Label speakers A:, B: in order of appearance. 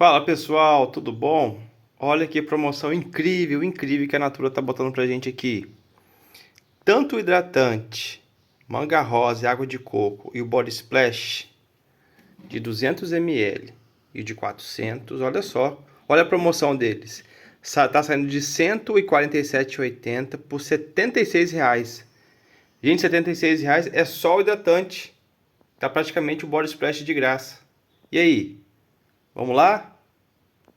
A: Fala pessoal, tudo bom? Olha que promoção incrível, incrível que a Natura tá botando pra gente aqui. Tanto o hidratante, manga rosa e água de coco e o body splash de 200 ml e de 400, olha só. Olha a promoção deles. Tá saindo de R$ 147,80 por R$ 76. Gente, R$ 76 é só o hidratante. Tá praticamente o body splash de graça. E aí? Vamos lá?